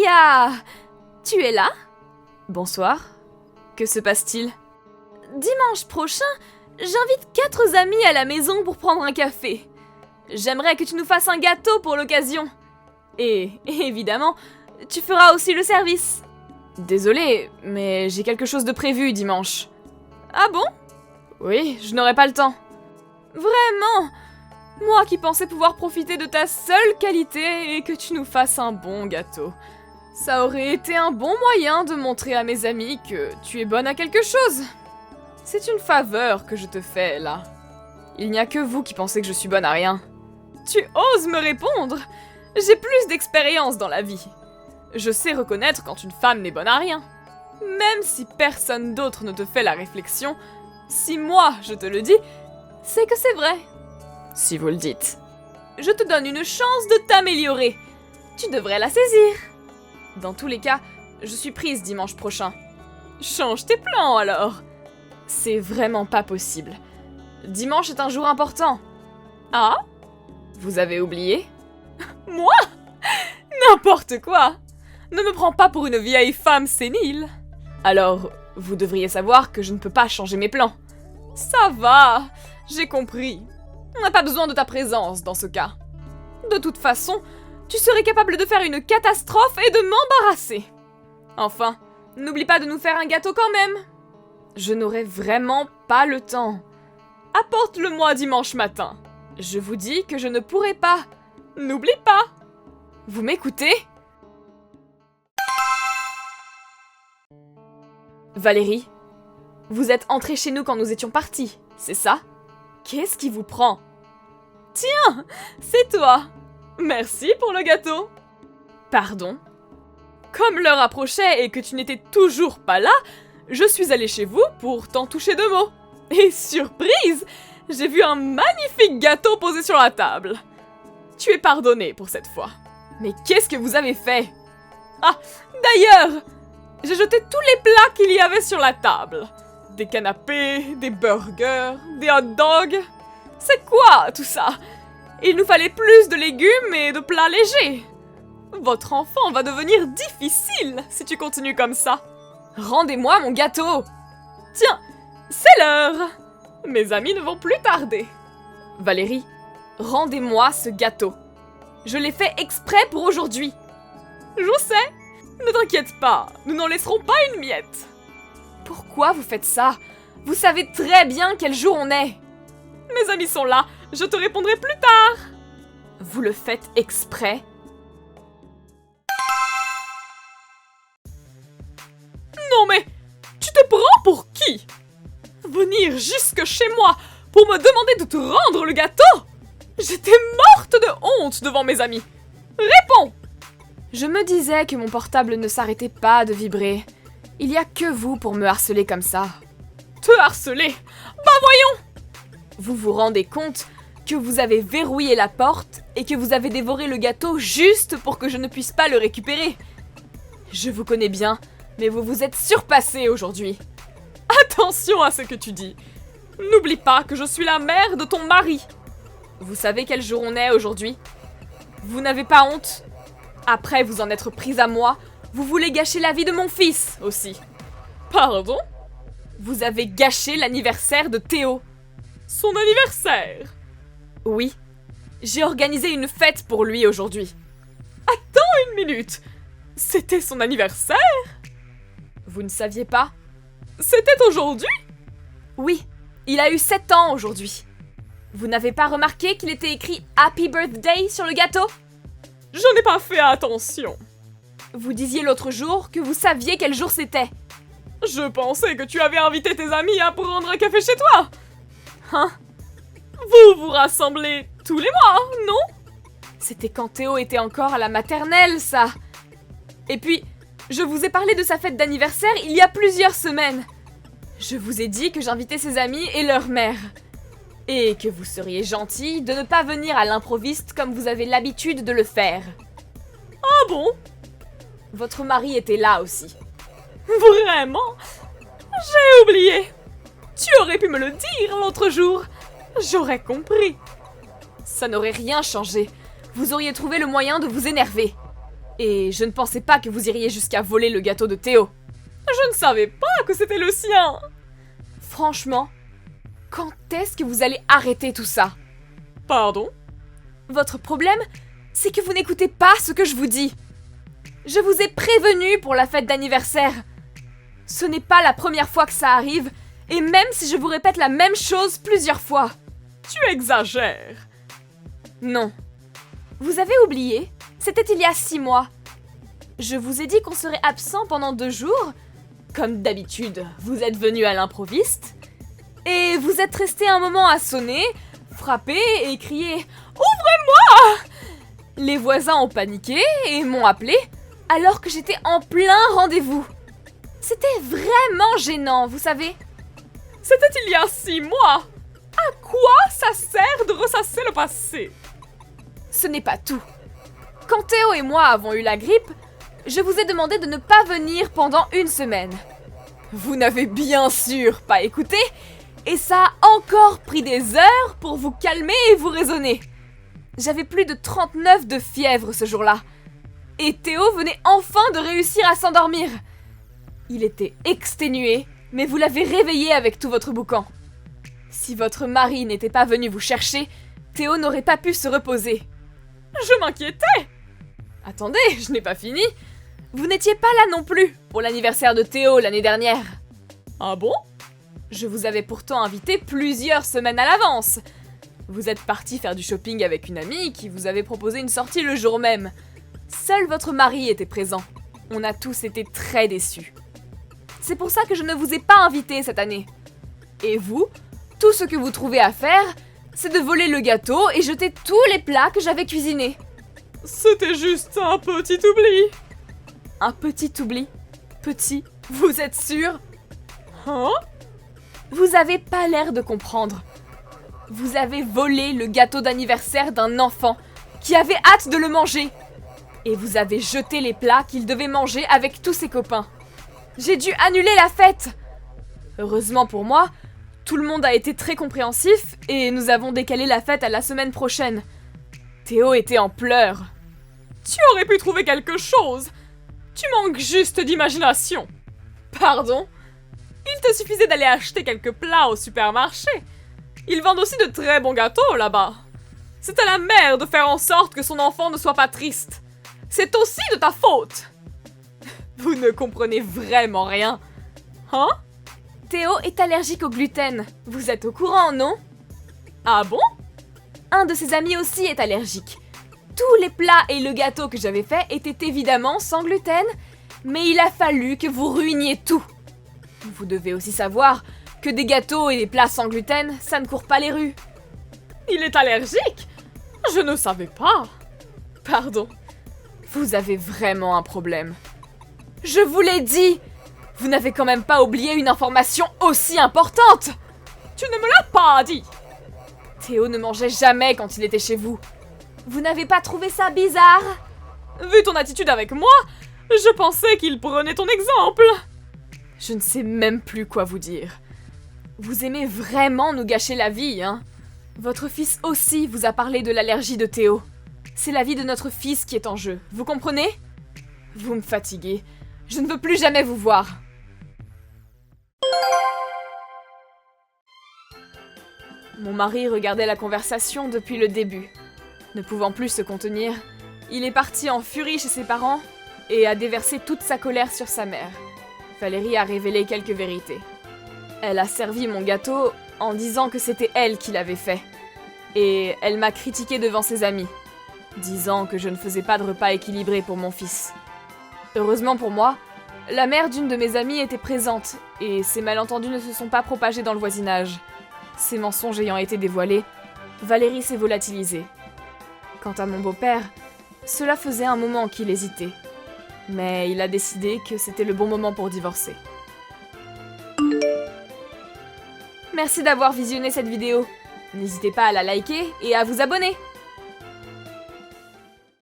Maria! Tu es là? Bonsoir. Que se passe-t-il? Dimanche prochain, j'invite 4 amis à la maison pour prendre un café. J'aimerais que tu nous fasses un gâteau pour l'occasion. Et évidemment, tu feras aussi le service. Désolé, mais j'ai quelque chose de prévu dimanche. Ah bon? Oui, je n'aurai pas le temps. Vraiment? Moi qui pensais pouvoir profiter de ta seule qualité et que tu nous fasses un bon gâteau. Ça aurait été un bon moyen de montrer à mes amis que tu es bonne à quelque chose. C'est une faveur que je te fais, là. Il n'y a que vous qui pensez que je suis bonne à rien. Tu oses me répondre? J'ai plus d'expérience dans la vie. Je sais reconnaître quand une femme n'est bonne à rien. Même si personne d'autre ne te fait la réflexion, si moi je te le dis, c'est que c'est vrai. Si vous le dites. Je te donne une chance de t'améliorer. Tu devrais la saisir. Dans tous les cas, je suis prise dimanche prochain. Change tes plans alors. C'est vraiment pas possible. Dimanche est un jour important. Ah? Vous avez oublié? Moi? N'importe quoi! Ne me prends pas pour une vieille femme sénile. Alors, vous devriez savoir que je ne peux pas changer mes plans. Ça va, j'ai compris. On n'a pas besoin de ta présence dans ce cas. De toute façon, tu serais capable de faire une catastrophe et de m'embarrasser. Enfin, n'oublie pas de nous faire un gâteau quand même. Je n'aurai vraiment pas le temps. Apporte-le-moi dimanche matin. Je vous dis que je ne pourrai pas. N'oublie pas. Vous m'écoutez? Valérie, vous êtes entrée chez nous quand nous étions partis, c'est ça? Qu'est-ce qui vous prend? Tiens, c'est toi. Merci pour le gâteau. Pardon? Comme l'heure approchait et que tu n'étais toujours pas là, je suis allée chez vous pour t'en toucher 2 mots. Et surprise, j'ai vu un magnifique gâteau posé sur la table. Tu es pardonnée pour cette fois. Mais qu'est-ce que vous avez fait? Ah, d'ailleurs, j'ai jeté tous les plats qu'il y avait sur la table. Des canapés, des burgers, des hot dogs. C'est quoi tout ça? Il nous fallait plus de légumes et de plats légers. Votre enfant va devenir difficile si tu continues comme ça. Rendez-moi mon gâteau! Tiens, c'est l'heure. Mes amis ne vont plus tarder. Valérie, rendez-moi ce gâteau. Je l'ai fait exprès pour aujourd'hui. Je sais. Ne t'inquiète pas, nous n'en laisserons pas une miette. Pourquoi vous faites ça? Vous savez très bien quel jour on est. Mes amis sont là, je te répondrai plus tard. Vous le faites exprès? Non mais, tu te prends pour qui? Venir jusque chez moi pour me demander de te rendre le gâteau? J'étais morte de honte devant mes amis. Réponds! Je me disais que mon portable ne s'arrêtait pas de vibrer. Il y a que vous pour me harceler comme ça. Te harceler? Bah voyons! Vous vous rendez compte que vous avez verrouillé la porte et que vous avez dévoré le gâteau juste pour que je ne puisse pas le récupérer. Je vous connais bien, mais vous vous êtes surpassé aujourd'hui. Attention à ce que tu dis. N'oublie pas que je suis la mère de ton mari. Vous savez quel jour on est aujourd'hui? Vous n'avez pas honte? Après vous en être prise à moi, vous voulez gâcher la vie de mon fils aussi. Pardon? Vous avez gâché l'anniversaire de Théo. Son anniversaire? Oui. J'ai organisé une fête pour lui aujourd'hui. Attends une minute. C'était son anniversaire? Vous ne saviez pas? C'était aujourd'hui? Oui, il a eu 7 ans aujourd'hui. Vous n'avez pas remarqué qu'il était écrit « Happy Birthday » sur le gâteau? Je n'ai pas fait attention. Vous disiez l'autre jour que vous saviez quel jour c'était. Je pensais que tu avais invité tes amis à prendre un café chez toi. Hein? Vous vous rassemblez tous les mois, non? C'était quand Théo était encore à la maternelle, ça. Et puis, je vous ai parlé de sa fête d'anniversaire il y a plusieurs semaines. Je vous ai dit que j'invitais ses amis et leur mère. Et que vous seriez gentil de ne pas venir à l'improviste comme vous avez l'habitude de le faire. Ah bon? Votre mari était là aussi. Vraiment? J'ai oublié. Tu aurais pu me le dire l'autre jour. J'aurais compris. Ça n'aurait rien changé. Vous auriez trouvé le moyen de vous énerver. Et je ne pensais pas que vous iriez jusqu'à voler le gâteau de Théo. Je ne savais pas que c'était le sien. Franchement, quand est-ce que vous allez arrêter tout ça? Pardon? Votre problème, c'est que vous n'écoutez pas ce que je vous dis. Je vous ai prévenu pour la fête d'anniversaire. Ce n'est pas la première fois que ça arrive, et même si je vous répète la même chose plusieurs fois. Tu exagères. Non. Vous avez oublié? C'était il y a 6 mois. Je vous ai dit qu'on serait absent pendant 2 jours. Comme d'habitude, vous êtes venu à l'improviste. Et vous êtes resté un moment à sonner, frapper et crier « Ouvrez-moi !» Les voisins ont paniqué et m'ont appelé alors que j'étais en plein rendez-vous. C'était vraiment gênant, vous savez. C'était il y a 6 mois. À quoi ça sert de ressasser le passé? Ce n'est pas tout. Quand Théo et moi avons eu la grippe, je vous ai demandé de ne pas venir pendant 1 semaine. Vous n'avez bien sûr pas écouté, et ça a encore pris des heures pour vous calmer et vous raisonner. J'avais plus de 39 de fièvre ce jour-là, et Théo venait enfin de réussir à s'endormir. Il était exténué, mais vous l'avez réveillé avec tout votre boucan. Si votre mari n'était pas venu vous chercher, Théo n'aurait pas pu se reposer. Je m'inquiétais. Attendez, je n'ai pas fini. Vous n'étiez pas là non plus pour l'anniversaire de Théo l'année dernière. Ah bon? Je vous avais pourtant invité plusieurs semaines à l'avance. Vous êtes parti faire du shopping avec une amie qui vous avait proposé une sortie le jour même. Seul votre mari était présent. On a tous été très déçus. C'est pour ça que je ne vous ai pas invité cette année. Et vous, tout ce que vous trouvez à faire, c'est de voler le gâteau et jeter tous les plats que j'avais cuisinés. C'était juste un petit oubli. Un petit oubli? Petit? Vous êtes sûr? Hein? Vous avez pas l'air de comprendre. Vous avez volé le gâteau d'anniversaire d'un enfant qui avait hâte de le manger. Et vous avez jeté les plats qu'il devait manger avec tous ses copains. J'ai dû annuler la fête. Heureusement pour moi, tout le monde a été très compréhensif et nous avons décalé la fête à la semaine prochaine. Théo était en pleurs. Tu aurais pu trouver quelque chose. Tu manques juste d'imagination. Pardon? Il te suffisait d'aller acheter quelques plats au supermarché. Ils vendent aussi de très bons gâteaux là-bas. C'est à la mère de faire en sorte que son enfant ne soit pas triste. C'est aussi de ta faute. Vous ne comprenez vraiment rien. Hein? Théo est allergique au gluten. Vous êtes au courant, non? Ah bon? Un de ses amis aussi est allergique. Tous les plats et le gâteau que j'avais fait étaient évidemment sans gluten, mais il a fallu que vous ruiniez tout. Vous devez aussi savoir que des gâteaux et des plats sans gluten, ça ne court pas les rues. Il est allergique? Je ne savais pas. Pardon. Vous avez vraiment un problème. Je vous l'ai dit! Vous n'avez quand même pas oublié une information aussi importante! Tu ne me l'as pas dit! Théo ne mangeait jamais quand il était chez vous. Vous n'avez pas trouvé ça bizarre? Vu ton attitude avec moi, je pensais qu'il prenait ton exemple. Je ne sais même plus quoi vous dire. Vous aimez vraiment nous gâcher la vie, hein? Votre fils aussi vous a parlé de l'allergie de Théo. C'est la vie de notre fils qui est en jeu, vous comprenez? Vous me fatiguez. Je ne veux plus jamais vous voir. Mon mari regardait la conversation depuis le début. Ne pouvant plus se contenir, il est parti en furie chez ses parents et a déversé toute sa colère sur sa mère. Valérie a révélé quelques vérités. Elle a servi mon gâteau en disant que c'était elle qui l'avait fait. Et elle m'a critiqué devant ses amis, disant que je ne faisais pas de repas équilibré pour mon fils. Heureusement pour moi, la mère d'une de mes amies était présente et ces malentendus ne se sont pas propagés dans le voisinage. Ces mensonges ayant été dévoilés, Valérie s'est volatilisée. Quant à mon beau-père, cela faisait un moment qu'il hésitait. Mais il a décidé que c'était le bon moment pour divorcer. Merci d'avoir visionné cette vidéo. N'hésitez pas à la liker et à vous abonner.